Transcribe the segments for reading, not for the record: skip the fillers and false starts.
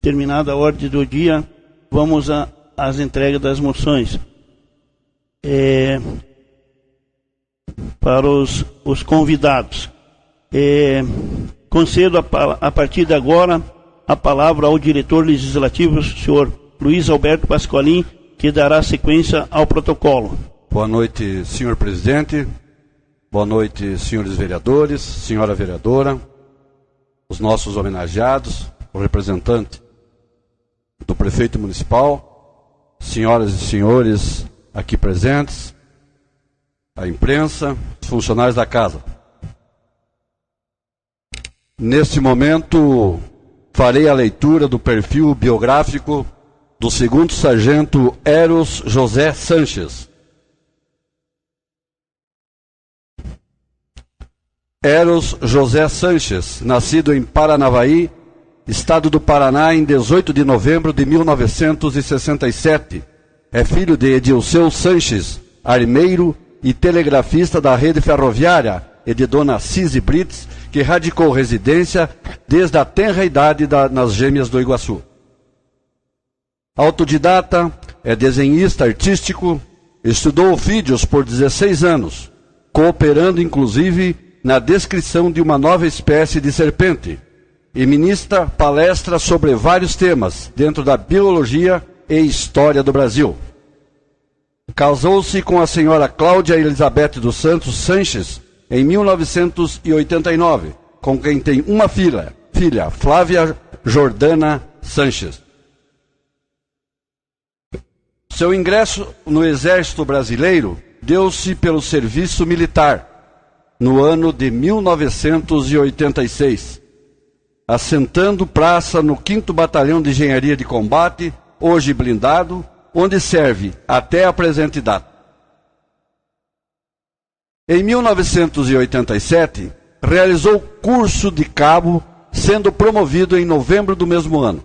terminada a ordem do dia, vamos às entregas das moções. Para os convidados. Concedo a partir de agora a palavra ao diretor legislativo, senhor Luiz Alberto Pasqualin, que dará sequência ao protocolo. Boa noite, senhor presidente. Boa noite, senhores vereadores, senhora vereadora, os nossos homenageados, o representante do prefeito municipal, senhoras e senhores aqui presentes, a imprensa, os funcionários da casa. Neste momento, farei a leitura do perfil biográfico do 2º Sargento Eros José Sanches. Eros José Sanches, nascido em Paranavaí, estado do Paraná, em 18 de novembro de 1967. É filho de Edilceu Sanches, armeiro e telegrafista da rede ferroviária, e de dona Cise Brits, que radicou residência desde a tenra idade nas Gêmeas do Iguaçu. Autodidata, é desenhista artístico, estudou ofídios por 16 anos, cooperando inclusive na descrição de uma nova espécie de serpente, e ministra palestras sobre vários temas dentro da biologia e história do Brasil. Casou-se com a senhora Cláudia Elizabeth dos Santos Sanches em 1989, com quem tem uma filha, Flávia Jordana Sanches. Seu ingresso no Exército Brasileiro deu-se pelo serviço militar, no ano de 1986, assentando praça no 5º Batalhão de Engenharia de Combate, hoje blindado, onde serve até a presente data. Em 1987, realizou curso de cabo, sendo promovido em novembro do mesmo ano.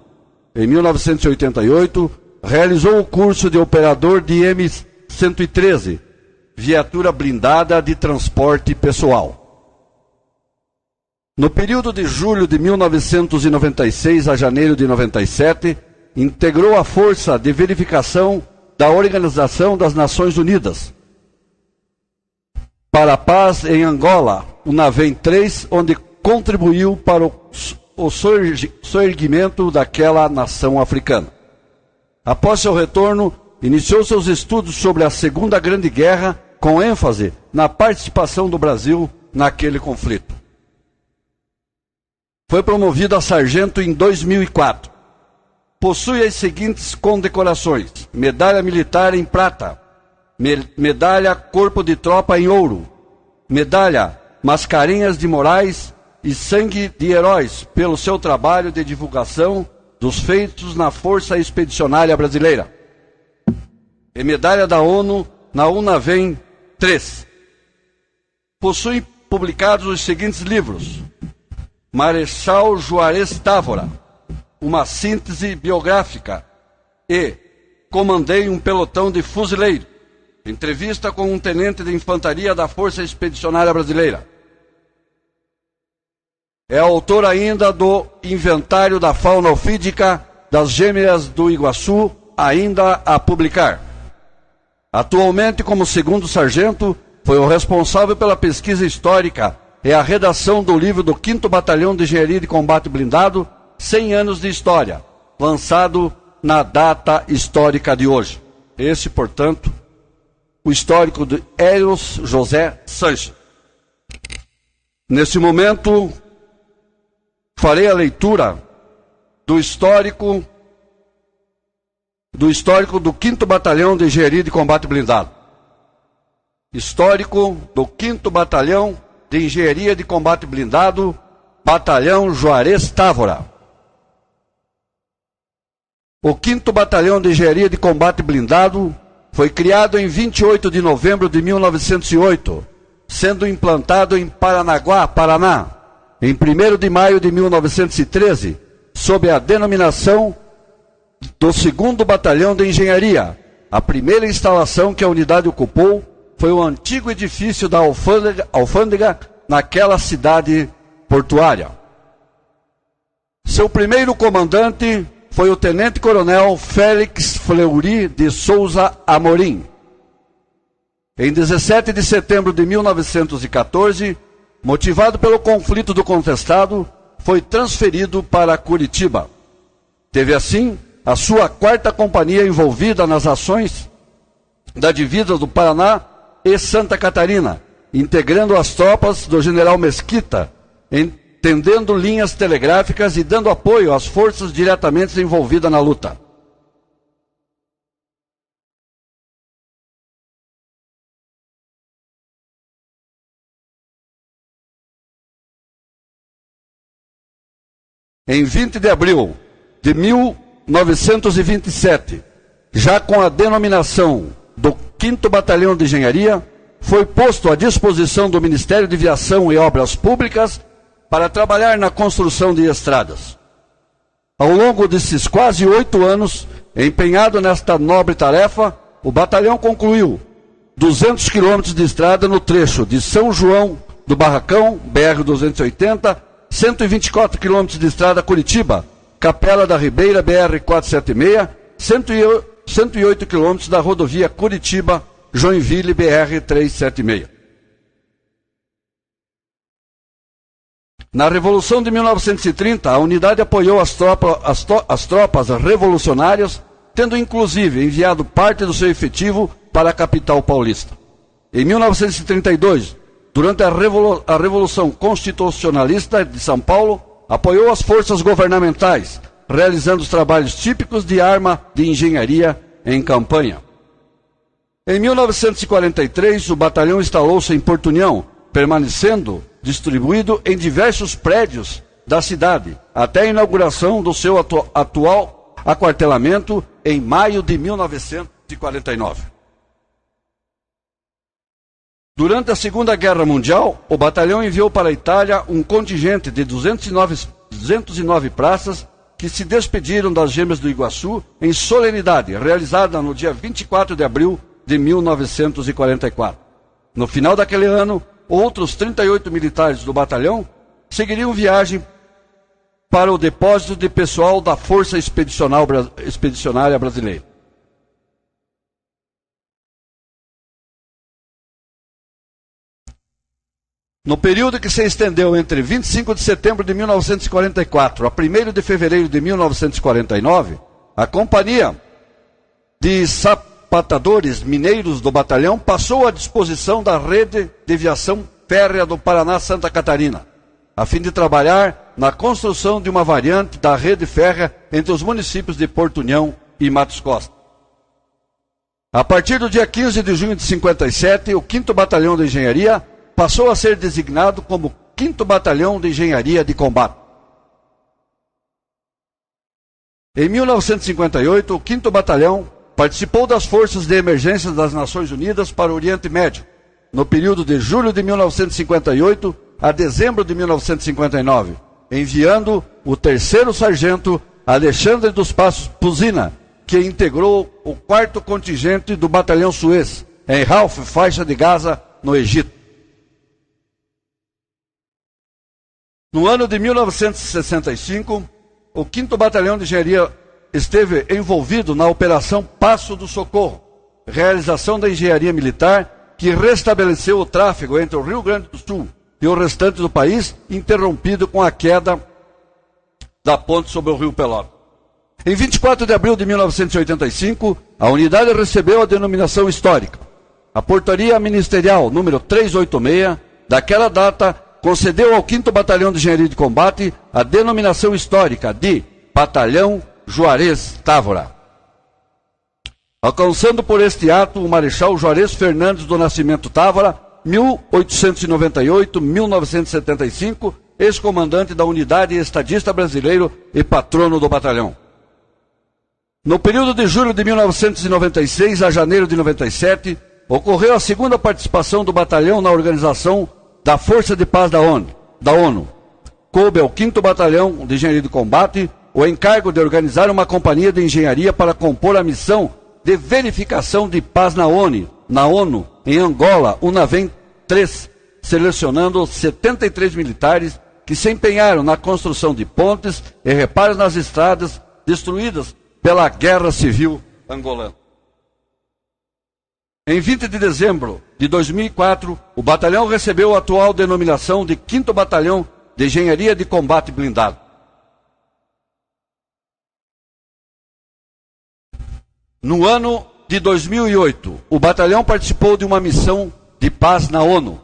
Em 1988, realizou o curso de operador de M113, viatura blindada de transporte pessoal. No período de julho de 1996 a janeiro de 97, integrou a Força de Verificação da Organização das Nações Unidas para a Paz em Angola, o NAVEM 3, onde contribuiu para o soerguimento daquela nação africana. Após seu retorno, iniciou seus estudos sobre a Segunda Grande Guerra, com ênfase na participação do Brasil naquele conflito. Foi promovido a sargento em 2004. Possui as seguintes condecorações: Medalha Militar em Prata, Medalha Corpo de Tropa em Ouro, Medalha Mascarenhas de Moraes e Sangue de Heróis pelo seu trabalho de divulgação dos feitos na Força Expedicionária Brasileira, e Medalha da ONU na UNAVEM 3. Possui publicados os seguintes livros: Marechal Juarez Távora, uma síntese biográfica, e Comandei um pelotão de fuzileiros, entrevista com um tenente de infantaria da Força Expedicionária Brasileira. É autor ainda do Inventário da Fauna Ofídica das Gêmeas do Iguaçu, ainda a publicar. Atualmente, como 2º sargento, foi o responsável pela pesquisa histórica e a redação do livro do 5º Batalhão de Engenharia de Combate Blindado, 100 anos de história, lançado na data histórica de hoje. Esse, portanto, o histórico de Eros José Sanches. Neste momento, farei a leitura do histórico do 5º Batalhão de Engenharia de Combate Blindado. Histórico do 5º Batalhão de Engenharia de Combate Blindado, Batalhão Juarez Távora. O 5º Batalhão de Engenharia de Combate Blindado foi criado em 28 de novembro de 1908, sendo implantado em Paranaguá, Paraná, em 1º de maio de 1913, sob a denominação do 2º Batalhão de Engenharia. A primeira instalação que a unidade ocupou foi o antigo edifício da alfândega naquela cidade portuária. Seu primeiro comandante foi o tenente-coronel Félix Fleury de Souza Amorim. Em 17 de setembro de 1914, motivado pelo conflito do contestado, foi transferido para Curitiba. Teve assim a sua 4ª companhia envolvida nas ações da divisa do Paraná e Santa Catarina, integrando as tropas do general Mesquita, tendendo linhas telegráficas e dando apoio às forças diretamente envolvidas na luta. Em 20 de abril de 1927, já com a denominação do 5º Batalhão de Engenharia, foi posto à disposição do Ministério de Viação e Obras Públicas para trabalhar na construção de estradas. Ao longo desses quase 8 anos, empenhado nesta nobre tarefa, o batalhão concluiu 200 quilômetros de estrada no trecho de São João do Barracão, BR-280, 124 quilômetros de estrada Curitiba, Capela da Ribeira, BR-476, 108 quilômetros da rodovia Curitiba-Joinville, BR-376. Na Revolução de 1930, a unidade apoiou as tropas revolucionárias, tendo inclusive enviado parte do seu efetivo para a capital paulista. Em 1932, durante a Revolução Constitucionalista de São Paulo, apoiou as forças governamentais, realizando os trabalhos típicos de arma de engenharia em campanha. Em 1943, o batalhão instalou-se em Porto União, permanecendo distribuído em diversos prédios da cidade, até a inauguração do seu atual aquartelamento em maio de 1949. Durante a Segunda Guerra Mundial, o batalhão enviou para a Itália um contingente de 209 praças que se despediram das Gêmeas do Iguaçu em solenidade, realizada no dia 24 de abril de 1944. No final daquele ano, outros 38 militares do batalhão seguiriam viagem para o depósito de pessoal da Força Expedicionária Brasileira. No período que se estendeu entre 25 de setembro de 1944 a 1º de fevereiro de 1949, a Companhia de Sapatadores Mineiros do Batalhão passou à disposição da Rede de Viação Férrea do Paraná-Santa Catarina, a fim de trabalhar na construção de uma variante da rede férrea entre os municípios de Porto União e Matos Costa. A partir do dia 15 de junho de 57, o 5º Batalhão de Engenharia passou a ser designado como 5º Batalhão de Engenharia de Combate. Em 1958, o 5º Batalhão participou das Forças de Emergência das Nações Unidas para o Oriente Médio, no período de julho de 1958 a dezembro de 1959, enviando o 3º Sargento Alexandre dos Passos Puzina, que integrou o 4º contingente do Batalhão Suez, em Ralph, faixa de Gaza, no Egito. No ano de 1965, o 5º Batalhão de Engenharia esteve envolvido na Operação Passo do Socorro, realização da engenharia militar que restabeleceu o tráfego entre o Rio Grande do Sul e o restante do país, interrompido com a queda da ponte sobre o Rio Pelotas. Em 24 de abril de 1985, a unidade recebeu a denominação histórica. A Portaria Ministerial número 386, daquela data, concedeu ao 5º Batalhão de Engenharia de Combate a denominação histórica de Batalhão Juarez Távora, alcançando por este ato o Marechal Juarez Fernandes do Nascimento Távora, 1898-1975, ex-comandante da Unidade Estadista Brasileiro e patrono do batalhão. No período de julho de 1996 a janeiro de 97, ocorreu a 2ª participação do batalhão na organização da Força de Paz da ONU. Coube ao 5º Batalhão de Engenharia de Combate o encargo de organizar uma companhia de engenharia para compor a missão de verificação de paz na ONU, em Angola, UNAVEM 3, selecionando 73 militares que se empenharam na construção de pontes e reparos nas estradas destruídas pela Guerra Civil Angolana. Em 20 de dezembro de 2004, o batalhão recebeu a atual denominação de 5º Batalhão de Engenharia de Combate Blindado. No ano de 2008, o batalhão participou de uma missão de paz na ONU.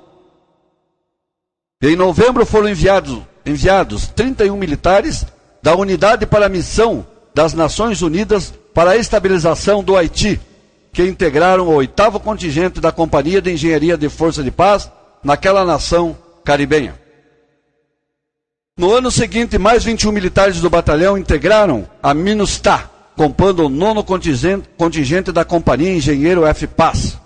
Em novembro foram enviados 31 militares da Unidade para a Missão das Nações Unidas para a Estabilização do Haiti, que integraram o 8º contingente da Companhia de Engenharia de Força de Paz naquela nação caribenha. No ano seguinte, mais 21 militares do batalhão integraram a MINUSTAH, compondo o 9º contingente da Companhia Engenheiro F-Paz.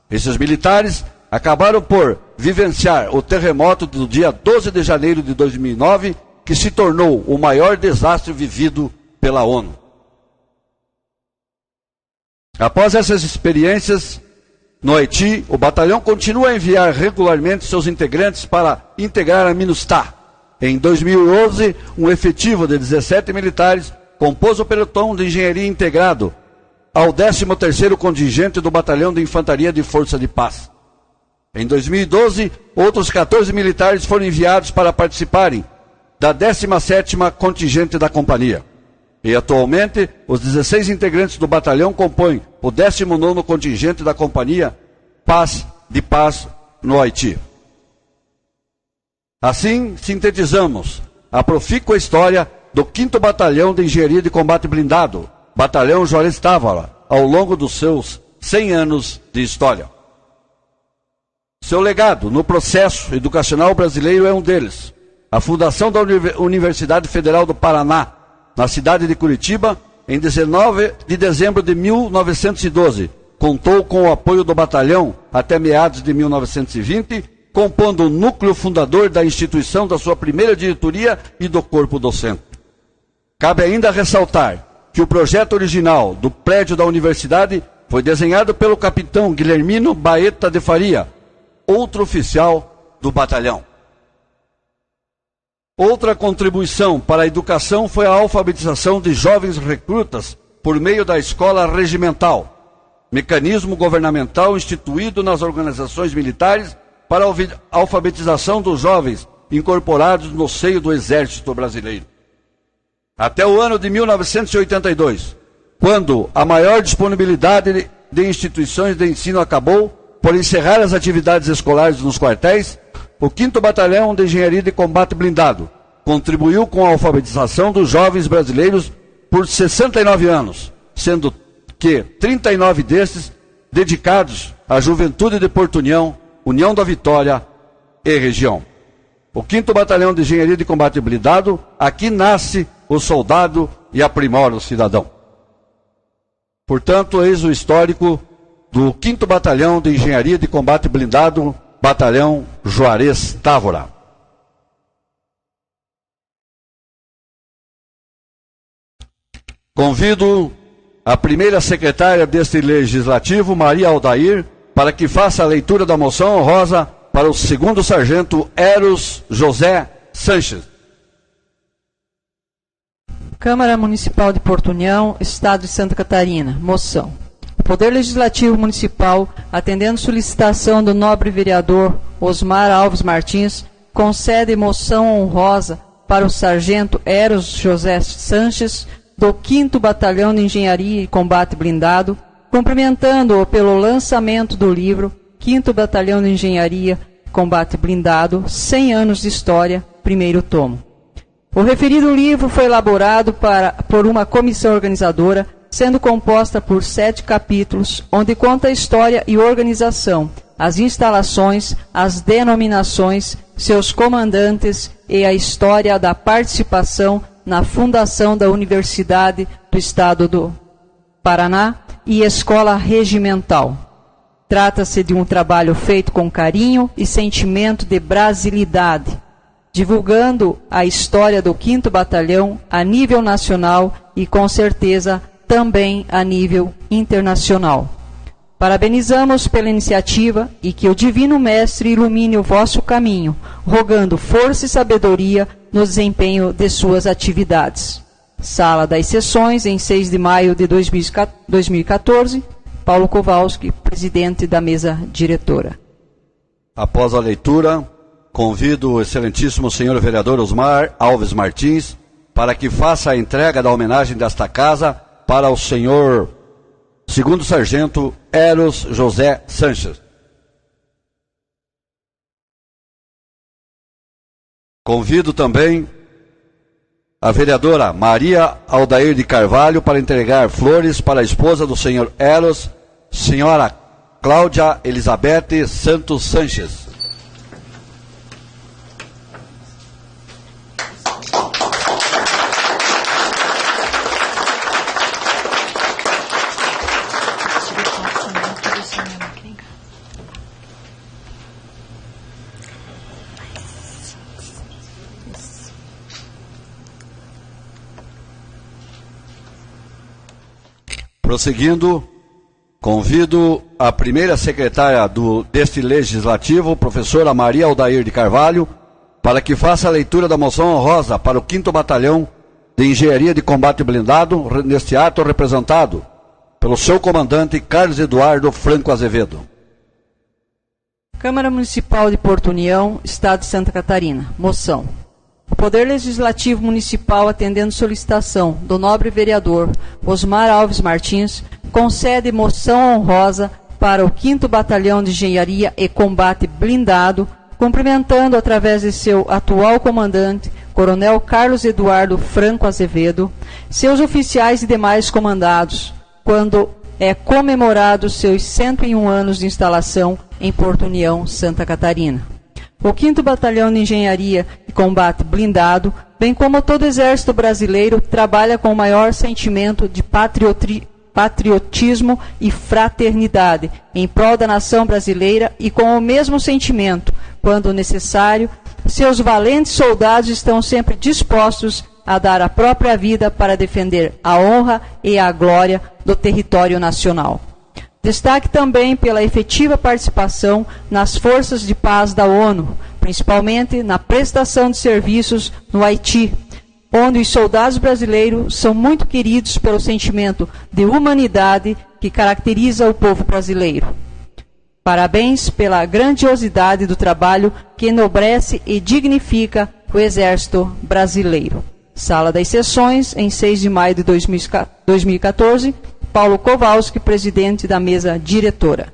Esses militares acabaram por vivenciar o terremoto do dia 12 de janeiro de 2009, que se tornou o maior desastre vivido pela ONU. Após essas experiências no Haiti, o batalhão continua a enviar regularmente seus integrantes para integrar a MINUSTAH. Em 2011, um efetivo de 17 militares compôs o pelotão de engenharia integrado ao 13º contingente do Batalhão de Infantaria de Força de Paz. Em 2012, outros 14 militares foram enviados para participarem da 17ª contingente da companhia. E atualmente, os 16 integrantes do batalhão compõem o 19º contingente da companhia Paz de Paz no Haiti. Assim, sintetizamos a profícua história do 5º Batalhão de Engenharia de Combate Blindado, Batalhão Juarez Távora, ao longo dos seus 100 anos de história. Seu legado no processo educacional brasileiro é um deles. A fundação da Universidade Federal do Paraná, na cidade de Curitiba, em 19 de dezembro de 1912, contou com o apoio do batalhão até meados de 1920, compondo o núcleo fundador da instituição, da sua primeira diretoria e do corpo docente. Cabe ainda ressaltar que o projeto original do prédio da universidade foi desenhado pelo capitão Guilhermino Baeta de Faria, outro oficial do batalhão. Outra contribuição para a educação foi a alfabetização de jovens recrutas por meio da escola regimental, mecanismo governamental instituído nas organizações militares para a alfabetização dos jovens incorporados no seio do Exército Brasileiro. Até o ano de 1982, quando a maior disponibilidade de instituições de ensino acabou por encerrar as atividades escolares nos quartéis, o 5º Batalhão de Engenharia de Combate Blindado contribuiu com a alfabetização dos jovens brasileiros por 69 anos, sendo que 39 destes dedicados à juventude de Porto União, União da Vitória e região. O 5º Batalhão de Engenharia de Combate Blindado, aqui nasce o soldado e aprimora o cidadão. Portanto, eis o histórico do 5º Batalhão de Engenharia de Combate Blindado, Batalhão Juarez Távora. Convido a primeira secretária deste legislativo, Maria Aldair, para que faça a leitura da moção honrosa para o 2º Sargento Eros José Sanches. Câmara Municipal de Porto União, Estado de Santa Catarina. Moção. O Poder Legislativo Municipal, atendendo solicitação do nobre vereador Osmar Alves Martins, concede moção honrosa para o Sargento Eros José Sanches, do 5º Batalhão de Engenharia e Combate Blindado, cumprimentando-o pelo lançamento do livro 5º Batalhão de Engenharia e Combate Blindado, 100 anos de História, primeiro tomo. O referido livro foi elaborado por uma comissão organizadora, sendo composta por 7 capítulos, onde conta a história e organização, as instalações, as denominações, seus comandantes e a história da participação na fundação da Universidade do Estado do Paraná e Escola Regimental. Trata-se de um trabalho feito com carinho e sentimento de brasilidade, divulgando a história do 5º Batalhão a nível nacional e, com certeza, também a nível internacional. Parabenizamos pela iniciativa e que o Divino Mestre ilumine o vosso caminho, rogando força e sabedoria no desempenho de suas atividades. Sala das Sessões, em 6 de maio de 2014, Paulo Kowalski, presidente da mesa diretora. Após a leitura, convido o excelentíssimo senhor vereador Osmar Alves Martins para que faça a entrega da homenagem desta casa para o senhor segundo sargento Eros José Sanches. Convido também a vereadora Maria Aldair de Carvalho para entregar flores para a esposa do senhor Eros, senhora Cláudia Elizabeth Santos Sanches. Prosseguindo, convido a primeira secretária deste Legislativo, professora Maria Aldair de Carvalho, para que faça a leitura da moção honrosa para o 5º Batalhão de Engenharia de Combate Blindado, neste ato representado pelo seu comandante Carlos Eduardo Franco Azevedo. Câmara Municipal de Porto União, Estado de Santa Catarina. Moção. O Poder Legislativo Municipal, atendendo solicitação do nobre vereador Osmar Alves Martins, concede moção honrosa para o 5º Batalhão de Engenharia e Combate Blindado, cumprimentando, através de seu atual comandante, Coronel Carlos Eduardo Franco Azevedo, seus oficiais e demais comandados, quando é comemorado seus 101 anos de instalação em Porto União, Santa Catarina. O 5º Batalhão de Engenharia e Combate Blindado, bem como todo o Exército Brasileiro, trabalha com o maior sentimento de patriotismo e fraternidade em prol da nação brasileira e com o mesmo sentimento, quando necessário, seus valentes soldados estão sempre dispostos a dar a própria vida para defender a honra e a glória do território nacional. Destaque também pela efetiva participação nas forças de paz da ONU, principalmente na prestação de serviços no Haiti, onde os soldados brasileiros são muito queridos pelo sentimento de humanidade que caracteriza o povo brasileiro. Parabéns pela grandiosidade do trabalho que enobrece e dignifica o Exército Brasileiro. Sala das Sessões, em 6 de maio de 2014, Paulo Kowalski, presidente da mesa diretora.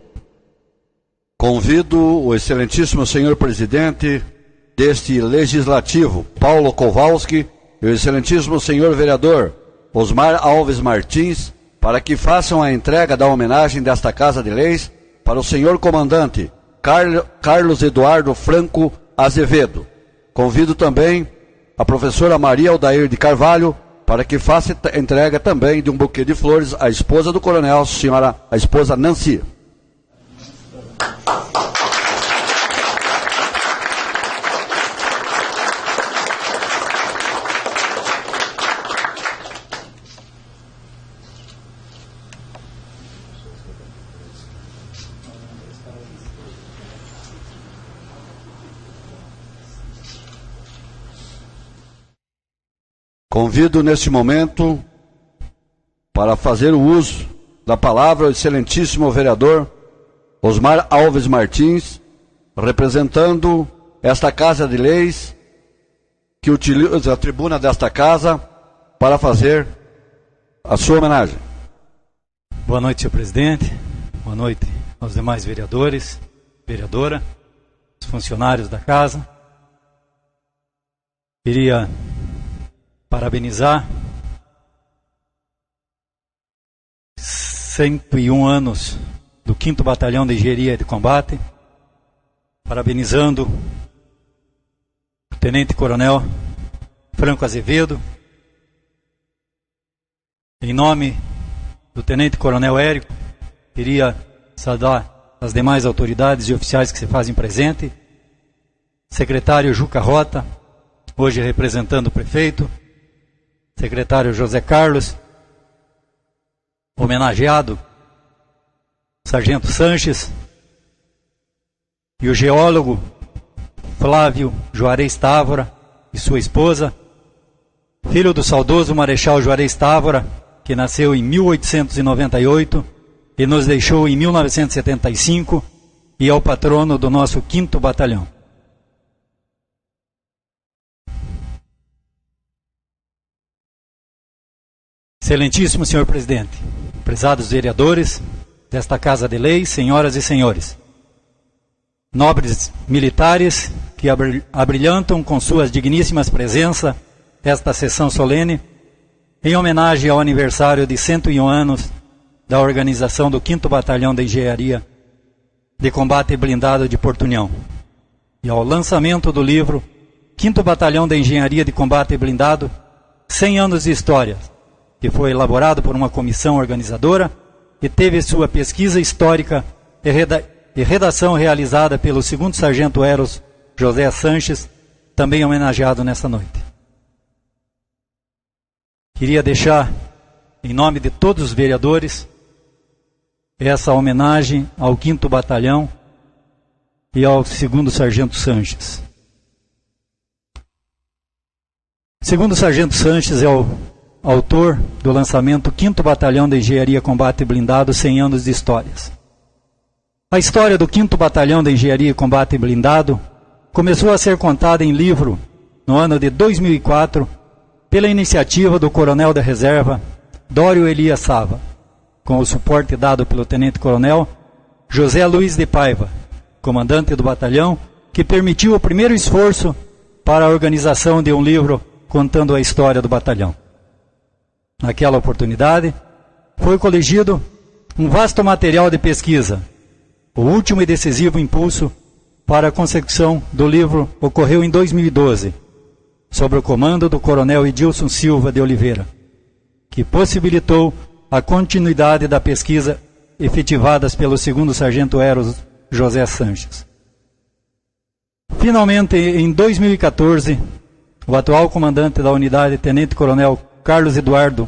Convido o excelentíssimo senhor presidente deste Legislativo, Paulo Kowalski, e o excelentíssimo senhor vereador Osmar Alves Martins, para que façam a entrega da homenagem desta Casa de Leis para o senhor comandante Carlos Eduardo Franco Azevedo. Convido também a professora Maria Aldair de Carvalho para que faça a entrega também de um buquê de flores à esposa do coronel, a esposa Nancy. Convido neste momento para fazer o uso da palavra o excelentíssimo vereador Osmar Alves Martins, representando esta Casa de Leis, que utiliza a tribuna desta casa para fazer a sua homenagem. Boa noite, senhor presidente. Boa noite aos demais vereadores, vereadora, os funcionários da casa. Queria parabenizar 101 anos do 5º Batalhão de Engenharia de Combate, parabenizando o Tenente Coronel Franco Azevedo, em nome do Tenente Coronel Érico, queria saudar as demais autoridades e oficiais que se fazem presente, secretário Juca Rota, hoje representando o prefeito, secretário José Carlos, homenageado Sargento Sanches, e o geólogo Flávio Juarez Távora e sua esposa, filho do saudoso Marechal Juarez Távora, que nasceu em 1898 e nos deixou em 1975, e é o patrono do nosso 5º Batalhão. Excelentíssimo senhor presidente, prezados vereadores desta Casa de Leis, senhoras e senhores, nobres militares que abrilhantam com suas digníssimas presenças esta sessão solene, em homenagem ao aniversário de 101 anos da organização do 5º Batalhão de Engenharia de Combate Blindado de Portunhão, e ao lançamento do livro 5º Batalhão de Engenharia de Combate Blindado, 100 anos de história, que foi elaborado por uma comissão organizadora e teve sua pesquisa histórica e redação realizada pelo 2º Sargento Eros José Sanches, também homenageado nesta noite. Queria deixar, em nome de todos os vereadores, essa homenagem ao 5º Batalhão e ao 2º Sargento Sanches. O 2º Sargento Sanches é o autor do lançamento 5º Batalhão de Engenharia Combate Blindado, 100 anos de histórias. A história do 5º Batalhão de Engenharia e Combate Blindado começou a ser contada em livro no ano de 2004 pela iniciativa do coronel da reserva Dório Elias Sava, com o suporte dado pelo tenente-coronel José Luiz de Paiva, comandante do batalhão, que permitiu o primeiro esforço para a organização de um livro contando a história do batalhão. Naquela oportunidade, foi colegido um vasto material de pesquisa. O último e decisivo impulso para a consecução do livro ocorreu em 2012, sob o comando do coronel Edilson Silva de Oliveira, que possibilitou a continuidade da pesquisa efetivadas pelo 2º Sargento Eros José Sanches. Finalmente, em 2014, o atual comandante da unidade, tenente-coronel Carlos Eduardo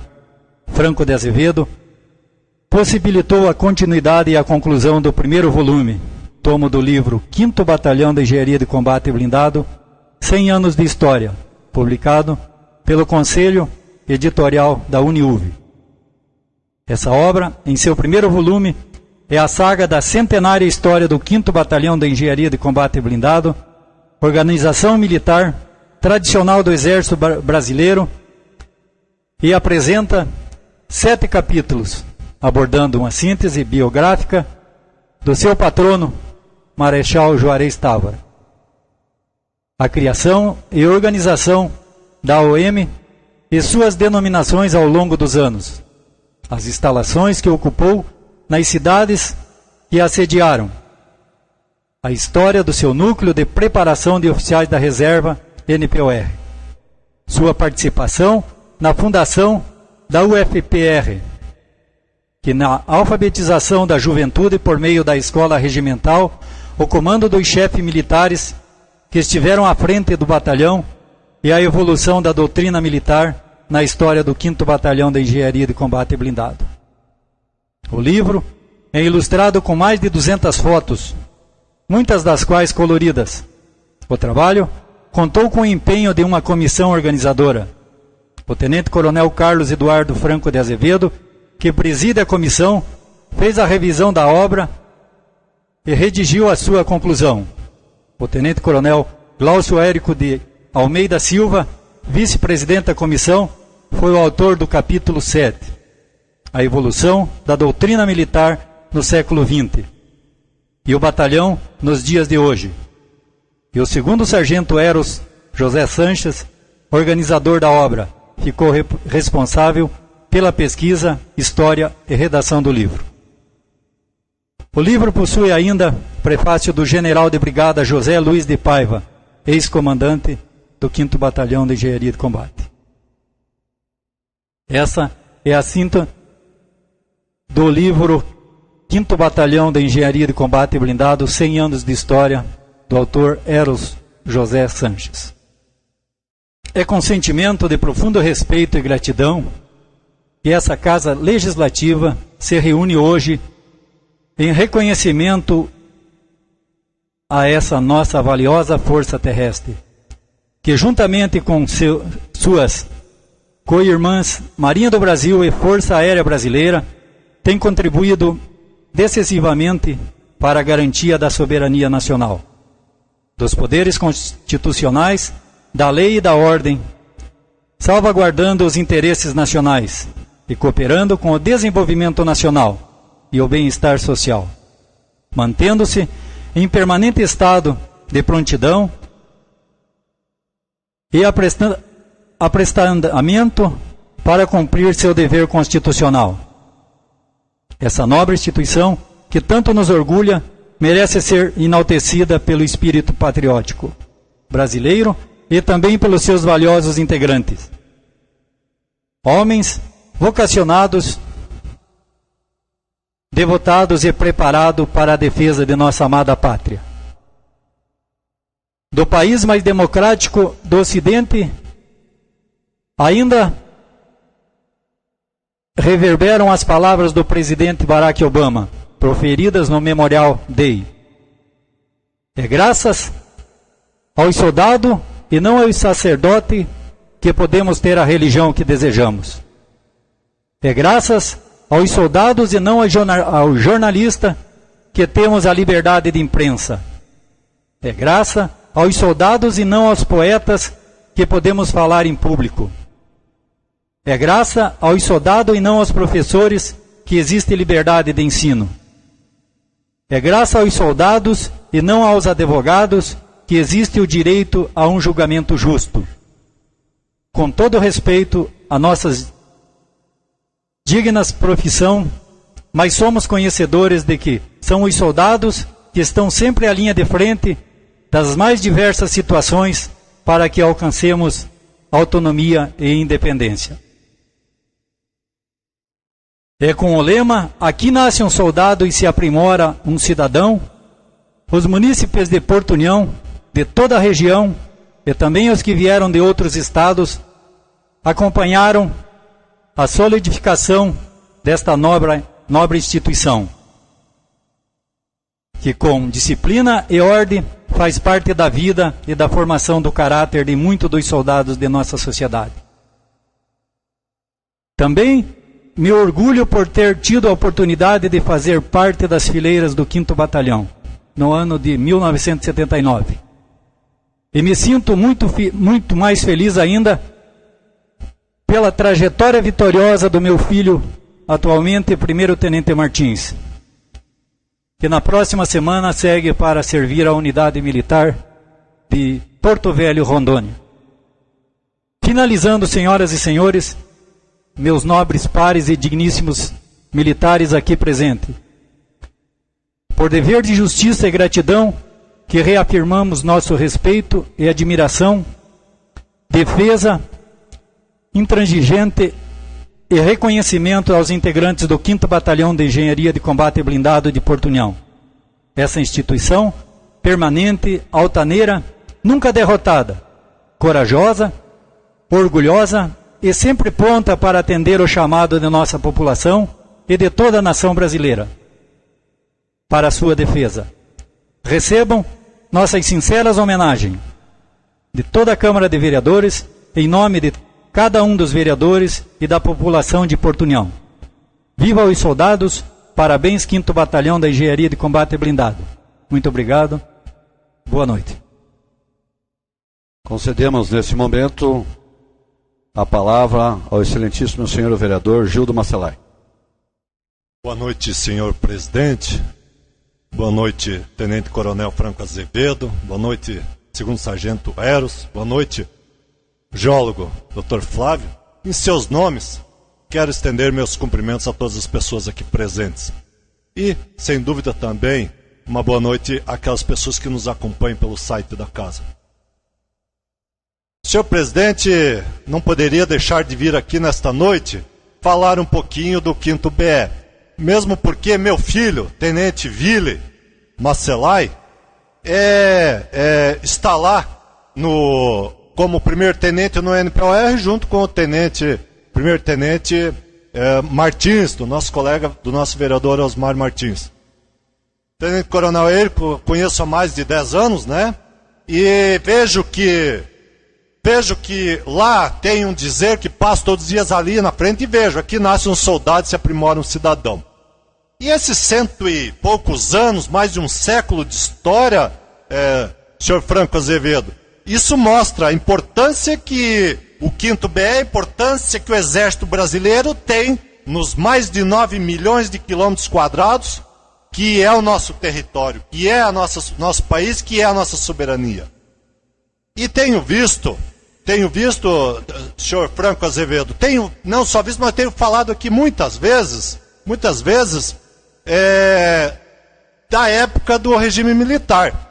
Franco de Azevedo, possibilitou a continuidade e a conclusão do primeiro volume, tomo do livro 5º Batalhão de Engenharia de Combate Blindado, 100 anos de História, publicado pelo Conselho Editorial da Uniuv. Essa obra, em seu primeiro volume, é a saga da centenária história do 5º Batalhão de Engenharia de Combate Blindado, organização militar tradicional do Exército Brasileiro, e apresenta 7 capítulos, abordando uma síntese biográfica do seu patrono, Marechal Juarez Távora, a criação e organização da OM e suas denominações ao longo dos anos, as instalações que ocupou nas cidades que assediaram, a história do seu núcleo de preparação de oficiais da reserva NPOR, sua participação na fundação da UFPR, que na alfabetização da juventude por meio da escola regimental, o comando dos chefes militares que estiveram à frente do batalhão e a evolução da doutrina militar na história do 5º Batalhão de Engenharia de Combate Blindado. O livro é ilustrado com mais de 200 fotos, muitas das quais coloridas. O trabalho contou com o empenho de uma comissão organizadora. O tenente-coronel Carlos Eduardo Franco de Azevedo, que preside a comissão, fez a revisão da obra e redigiu a sua conclusão. O tenente-coronel Glaucio Érico de Almeida Silva, vice-presidente da comissão, foi o autor do capítulo 7, a evolução da doutrina militar no século XX, e o batalhão nos dias de hoje. E o 2º Sargento Eros José Sanches, organizador da obra, ficou responsável pela pesquisa, história e redação do livro. O livro possui ainda prefácio do general de brigada José Luiz de Paiva, ex-comandante do 5º Batalhão de Engenharia de Combate. Essa é a síntese do livro 5º Batalhão de Engenharia de Combate Blindado, 100 anos de história, do autor Eros José Sanches. É com sentimento de profundo respeito e gratidão que essa Casa Legislativa se reúne hoje em reconhecimento a essa nossa valiosa força terrestre, que juntamente com suas co-irmãs Marinha do Brasil e Força Aérea Brasileira, têm contribuído decisivamente para a garantia da soberania nacional, dos poderes constitucionais, da lei e da ordem, salvaguardando os interesses nacionais e cooperando com o desenvolvimento nacional e o bem-estar social, mantendo-se em permanente estado de prontidão e aprestamento para cumprir seu dever constitucional. Essa nobre instituição, que tanto nos orgulha, merece ser enaltecida pelo espírito patriótico brasileiro e também pelos seus valiosos integrantes. Homens vocacionados, devotados e preparados para a defesa de nossa amada pátria. Do país mais democrático do Ocidente, ainda reverberam as palavras do presidente Barack Obama, proferidas no Memorial Day. É graças ao soldado e não ao sacerdote que podemos ter a religião que desejamos. É graças aos soldados e não ao jornalista que temos a liberdade de imprensa. É graças aos soldados e não aos poetas que podemos falar em público. É graças aos soldados e não aos professores que existe liberdade de ensino. É graças aos soldados e não aos advogados que existe o direito a um julgamento justo. Com todo respeito a nossas dignas profissão, mas somos conhecedores de que são os soldados que estão sempre à linha de frente das mais diversas situações para que alcancemos autonomia e independência. É com o lema, aqui nasce um soldado e se aprimora um cidadão, os munícipes de Porto União, de toda a região, e também os que vieram de outros estados, acompanharam a solidificação desta nobre instituição, que com disciplina e ordem faz parte da vida e da formação do caráter de muitos dos soldados de nossa sociedade. Também me orgulho por ter tido a oportunidade de fazer parte das fileiras do 5º Batalhão, no ano de 1979. E me sinto muito mais feliz ainda pela trajetória vitoriosa do meu filho, atualmente 1º Tenente Martins, que na próxima semana segue para servir a unidade militar de Porto Velho, Rondônia. Finalizando, senhoras e senhores, meus nobres pares e digníssimos militares aqui presentes, por dever de justiça e gratidão, que reafirmamos nosso respeito e admiração, defesa intransigente e reconhecimento aos integrantes do 5º Batalhão de Engenharia de Combate Blindado de Porto União. Essa instituição permanente, altaneira, nunca derrotada, corajosa, orgulhosa e sempre pronta para atender o chamado de nossa população e de toda a nação brasileira para a sua defesa. Recebam nossas sinceras homenagens de toda a Câmara de Vereadores, em nome de cada um dos vereadores e da população de Porto União. Viva os soldados, parabéns 5º Batalhão da Engenharia de Combate Blindado. Muito obrigado, boa noite. Concedemos nesse momento a palavra ao excelentíssimo senhor vereador Gildo Masselai. Boa noite, senhor presidente. Boa noite, Tenente Coronel Franco Azevedo. Boa noite, segundo sargento Eros. Boa noite, geólogo Dr. Flávio. Em seus nomes, quero estender meus cumprimentos a todas as pessoas aqui presentes. E, sem dúvida também, uma boa noite àquelas pessoas que nos acompanham pelo site da casa. Senhor presidente, não poderia deixar de vir aqui nesta noite falar um pouquinho do 5º BE. Mesmo porque meu filho, Tenente Ville Masselai, está lá como primeiro-tenente no NPOR, junto com o primeiro-tenente Martins, do nosso colega, do nosso vereador Osmar Martins. Tenente Coronel Érico, conheço há mais de 10 anos, né? E vejo que vejo que lá tem um dizer que passo todos os dias ali na frente e vejo, aqui nasce um soldado e se aprimora um cidadão. E esses 100 e poucos anos, mais de um século de história, senhor Franco Azevedo, isso mostra a importância que o 5º BE, a importância que o Exército Brasileiro tem nos mais de 9 milhões de quilômetros quadrados, que é o nosso território, que é nosso país, que é a nossa soberania. E tenho visto, senhor Franco Azevedo, não só visto, mas tenho falado aqui muitas vezes, da época do regime militar.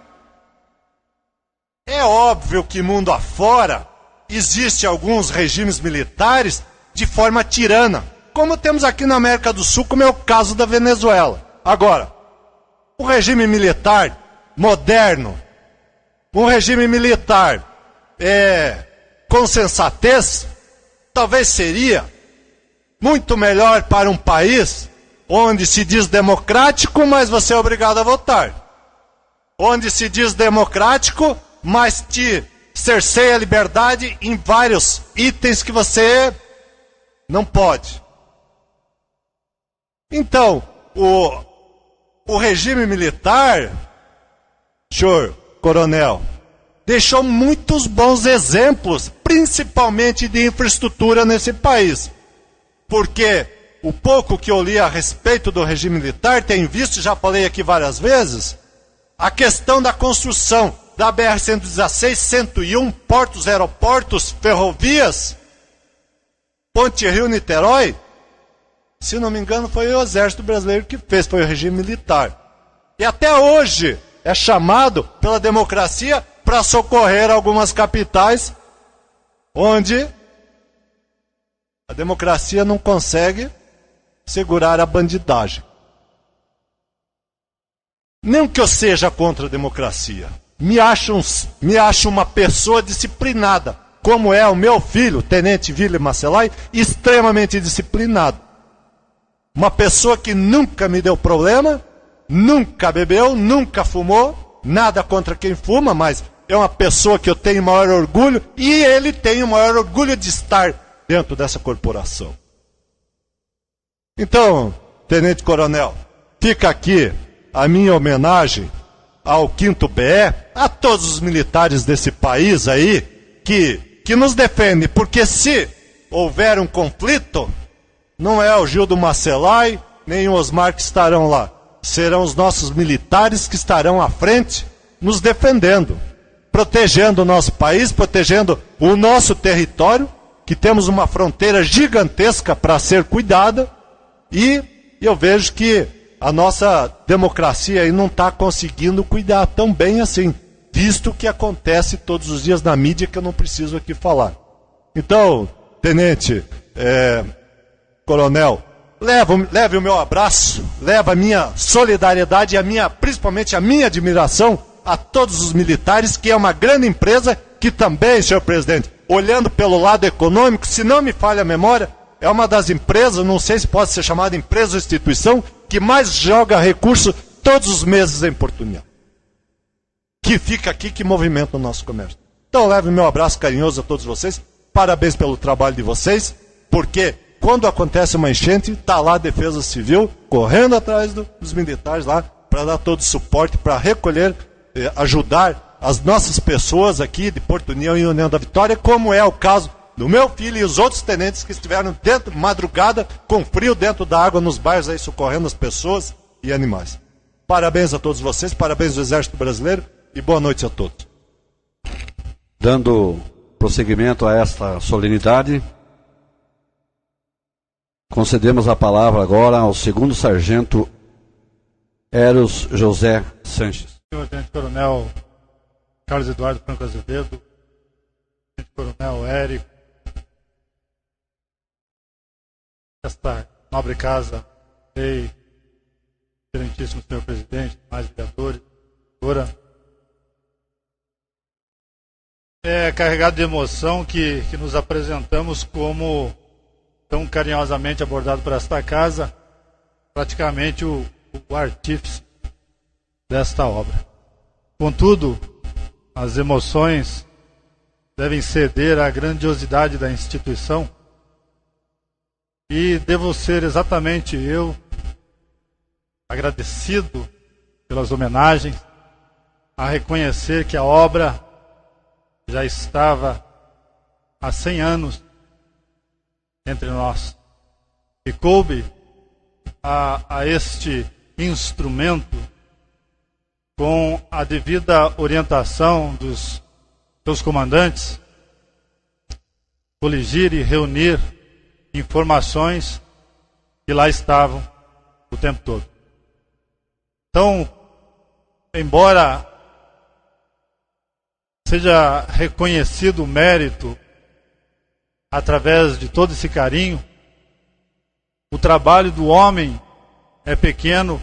É óbvio que mundo afora existe alguns regimes militares de forma tirana, como temos aqui na América do Sul, como é o caso da Venezuela. Agora, um regime militar moderno, um regime militar com sensatez, talvez seria muito melhor para um país onde se diz democrático, mas você é obrigado a votar. Onde se diz democrático, mas te cerceia a liberdade em vários itens que você não pode. Então, o regime militar, senhor coronel, deixou muitos bons exemplos, principalmente de infraestrutura nesse país. Porque o pouco que eu li a respeito do regime militar, tenho visto, já falei aqui várias vezes, a questão da construção da BR-116, 101, portos, aeroportos, ferrovias, Ponte Rio-Niterói, se não me engano foi o Exército Brasileiro que fez, foi o regime militar. E até hoje é chamado pela democracia para socorrer algumas capitais onde a democracia não consegue segurar a bandidagem. Não que eu seja contra a democracia. Me acho uma pessoa disciplinada, como é o meu filho, Tenente Vili Macelai, extremamente disciplinado. Uma pessoa que nunca me deu problema, nunca bebeu, nunca fumou, nada contra quem fuma, mas é uma pessoa que eu tenho maior orgulho, e ele tem o maior orgulho de estar dentro dessa corporação. Então, Tenente Coronel, fica aqui a minha homenagem ao 5º BE, a todos os militares desse país aí, que nos defendem, porque se houver um conflito, não é o Gildo Macelai, nem o Osmar que estarão lá, serão os nossos militares que estarão à frente, nos defendendo, protegendo o nosso país, protegendo o nosso território, que temos uma fronteira gigantesca para ser cuidada, e eu vejo que a nossa democracia aí não está conseguindo cuidar tão bem assim, visto o que acontece todos os dias na mídia, que eu não preciso aqui falar. Então, Tenente, Coronel, leve o meu abraço, leve a minha solidariedade e principalmente a minha admiração a todos os militares, que é uma grande empresa que também, senhor presidente, olhando pelo lado econômico, se não me falha a memória, é uma das empresas, não sei se pode ser chamada empresa ou instituição, que mais joga recurso todos os meses em Porto União. Que fica aqui, que movimenta o nosso comércio. Então leve o meu abraço carinhoso a todos vocês, parabéns pelo trabalho de vocês, porque quando acontece uma enchente, está lá a Defesa Civil, correndo atrás dos militares lá, para dar todo o suporte, para recolher, ajudar as nossas pessoas aqui de Porto União e União da Vitória, como é o caso do meu filho e os outros tenentes que estiveram dentro, madrugada, com frio dentro da água, nos bairros aí, socorrendo as pessoas e animais. Parabéns a todos vocês, parabéns ao Exército Brasileiro e boa noite a todos. Dando prosseguimento a esta solenidade, concedemos a palavra agora ao 2º Sargento Eros José Sanches. Senhor Tenente Coronel Carlos Eduardo Franco Azevedo, Tenente Coronel Érico, esta nobre casa, rei, excelentíssimo senhor presidente, mais vereadores, vereadora, é carregado de emoção que nos apresentamos como tão carinhosamente abordado por esta casa, praticamente o artífice desta obra. Contudo, as emoções devem ceder à grandiosidade da instituição. E devo ser exatamente eu, agradecido pelas homenagens, a reconhecer que a obra já estava há 100 anos entre nós. E coube a este instrumento, com a devida orientação dos seus comandantes, coligir e reunir informações que lá estavam o tempo todo. Então, embora seja reconhecido o mérito através de todo esse carinho, o trabalho do homem é pequeno,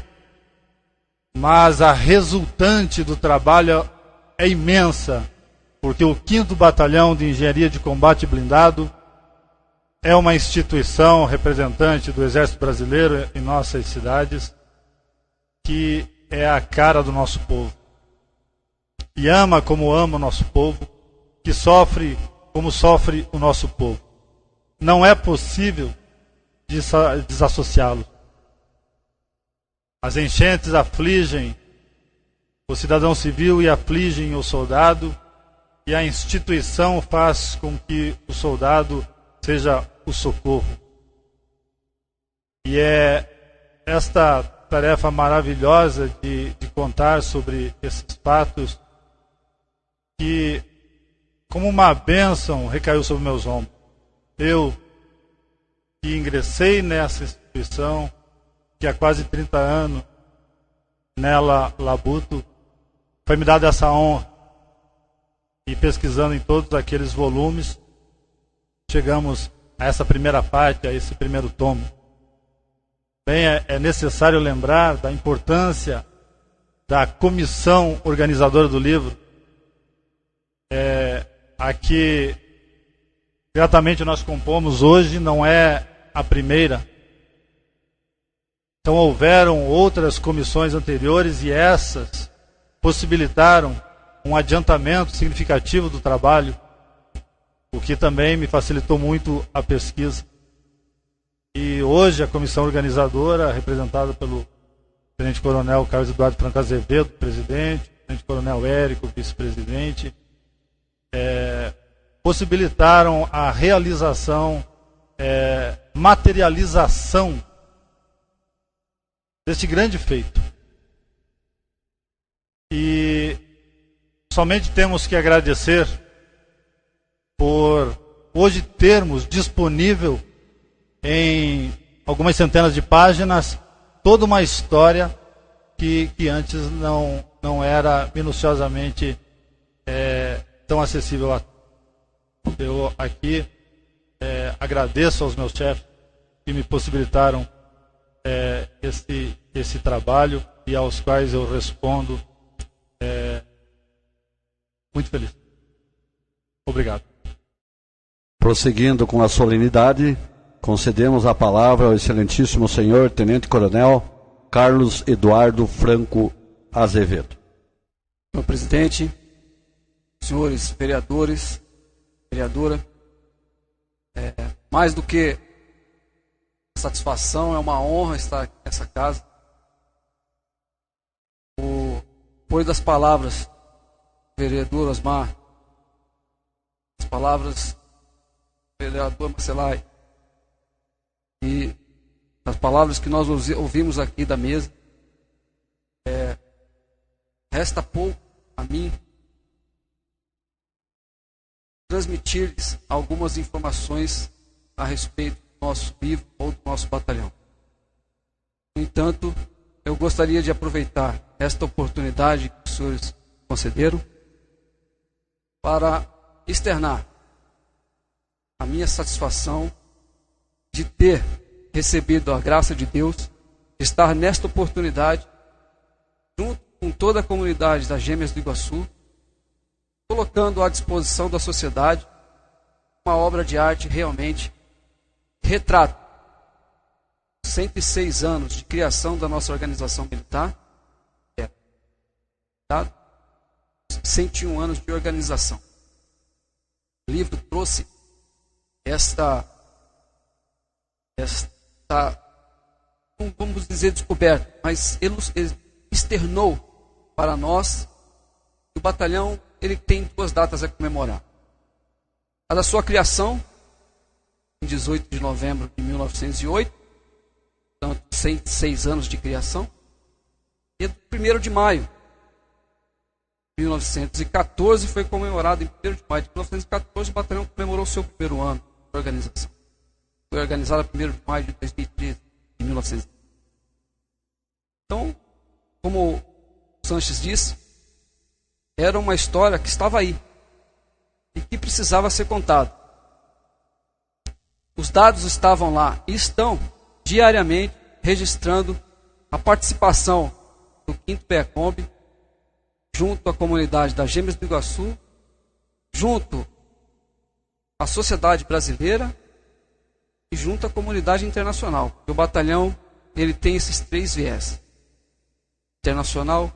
mas a resultante do trabalho é imensa, porque o 5º Batalhão de Engenharia de Combate Blindado é uma instituição representante do Exército Brasileiro em nossas cidades, que é a cara do nosso povo. E ama como ama o nosso povo, que sofre como sofre o nosso povo. Não é possível desassociá-lo. As enchentes afligem o cidadão civil e afligem o soldado, e a instituição faz com que o soldado seja o socorro. E é esta tarefa maravilhosa de contar sobre esses fatos que, como uma bênção, recaiu sobre meus ombros. Eu, que ingressei nessa instituição, que há quase 30 anos nela labuto, foi me dada essa honra. E pesquisando em todos aqueles volumes, chegamos a essa primeira parte, a esse primeiro tomo. Bem, é necessário lembrar da importância da comissão organizadora do livro, a que diretamente nós compomos hoje, não é a primeira. Então houveram outras comissões anteriores e essas possibilitaram um adiantamento significativo do trabalho, o que também me facilitou muito a pesquisa. E hoje a comissão organizadora, representada pelo Tenente Coronel Carlos Eduardo Franco Azevedo, presidente, Tenente Coronel Érico, vice-presidente, possibilitaram a realização, materialização deste grande feito. E somente temos que agradecer por hoje termos disponível em algumas centenas de páginas toda uma história que antes não era minuciosamente tão acessível a todos. Eu aqui agradeço aos meus chefes que me possibilitaram esse trabalho e aos quais eu respondo muito feliz. Obrigado. Prosseguindo com a solenidade, concedemos a palavra ao excelentíssimo senhor Tenente Coronel Carlos Eduardo Franco Azevedo. Senhor presidente, senhores vereadores, vereadora, mais do que satisfação, é uma honra estar nessa casa. Depois das palavras do vereador Osmar, as palavras do vereador Marcelai e as palavras que nós ouvimos aqui da mesa, resta pouco a mim transmitir-lhes algumas informações a respeito do nosso livro ou do nosso batalhão. No entanto, eu gostaria de aproveitar esta oportunidade que os senhores concederam para externar a minha satisfação de ter recebido a graça de Deus, de estar nesta oportunidade, junto com toda a comunidade das Gêmeas do Iguaçu, colocando à disposição da sociedade uma obra de arte realmente retrata 106 anos de criação da nossa organização militar, 101 anos de organização. livro trouxe esta não vamos dizer descoberta, mas ele externou para nós que o batalhão ele tem 2 datas a comemorar. A da sua criação, em 18 de novembro de 1908, portanto, 106 anos de criação, e do 1º de maio de 1914 foi comemorado em 1º de maio de 1914, o batalhão comemorou o seu primeiro ano de organização. Foi organizado em 1º de maio de 2013, de 1900. Então, como o Sanches disse, era uma história que estava aí e que precisava ser contada. Os dados estavam lá e estão diariamente registrando a participação do 5º PEACOMB junto à comunidade das Gêmeas do Iguaçu, junto à sociedade brasileira e junto à comunidade internacional. Porque o batalhão ele tem esses 3 viés: internacional,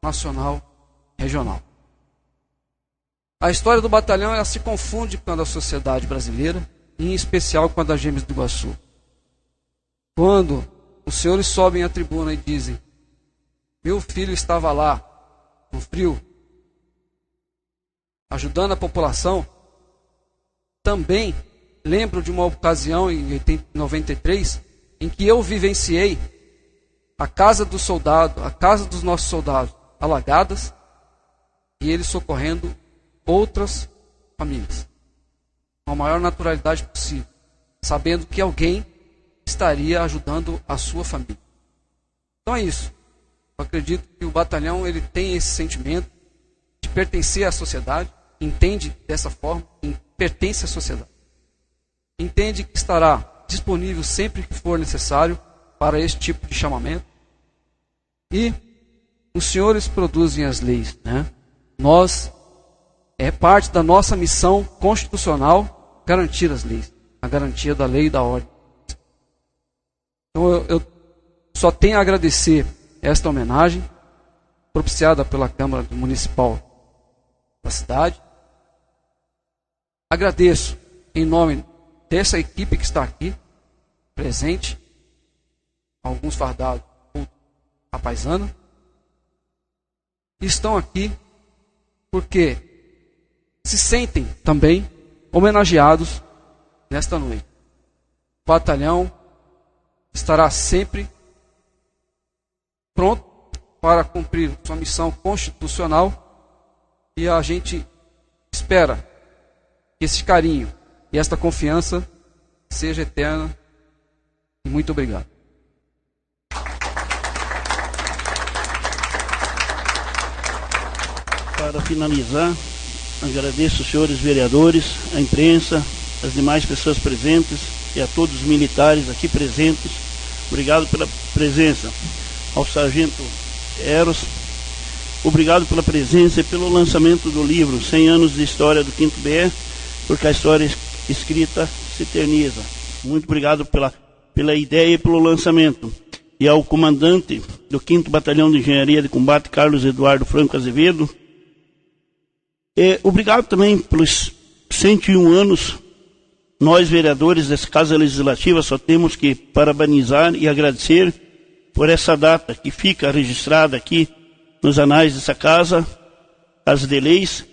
nacional, regional. A história do batalhão ela se confunde com a da sociedade brasileira, em especial com a das Gêmeas do Iguaçu. Quando os senhores sobem à tribuna e dizem: meu filho estava lá, no frio, ajudando a população, também lembro de uma ocasião em 93, em que eu vivenciei a casa do soldado, a casa dos nossos soldados alagadas, e eles socorrendo outras famílias, com a maior naturalidade possível, sabendo que alguém estaria ajudando a sua família. Então é isso. Eu acredito que o batalhão ele tem esse sentimento de pertencer à sociedade, entende dessa forma, pertence à sociedade. Entende que estará disponível sempre que for necessário para esse tipo de chamamento. E os senhores produzem as leis, né? É parte da nossa missão constitucional garantir as leis, a garantia da lei e da ordem. Então eu só tenho a agradecer esta homenagem propiciada pela Câmara Municipal da cidade. Agradeço em nome dessa equipe que está aqui presente, alguns fardados, a paisana, estão aqui porque se sentem também homenageados nesta noite. O batalhão estará sempre pronto para cumprir sua missão constitucional e a gente espera que esse carinho e esta confiança seja eterna. E muito obrigado. Para finalizar, agradeço os senhores vereadores, a imprensa, as demais pessoas presentes e a todos os militares aqui presentes. Obrigado pela presença. Ao sargento Eros, obrigado pela presença e pelo lançamento do livro 100 anos de história do 5º BE, porque a história escrita se eterniza. Muito obrigado pela ideia e pelo lançamento. E ao comandante do 5º Batalhão de Engenharia de Combate, Carlos Eduardo Franco Azevedo, obrigado também pelos 101 anos. Nós, vereadores dessa Casa Legislativa, só temos que parabenizar e agradecer por essa data que fica registrada aqui nos anais dessa Casa, Casa de Leis,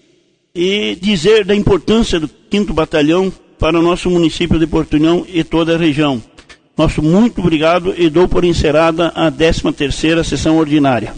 e dizer da importância do 5º Batalhão para o nosso município de Porto União e toda a região. Nosso muito obrigado e dou por encerrada a 13ª sessão ordinária.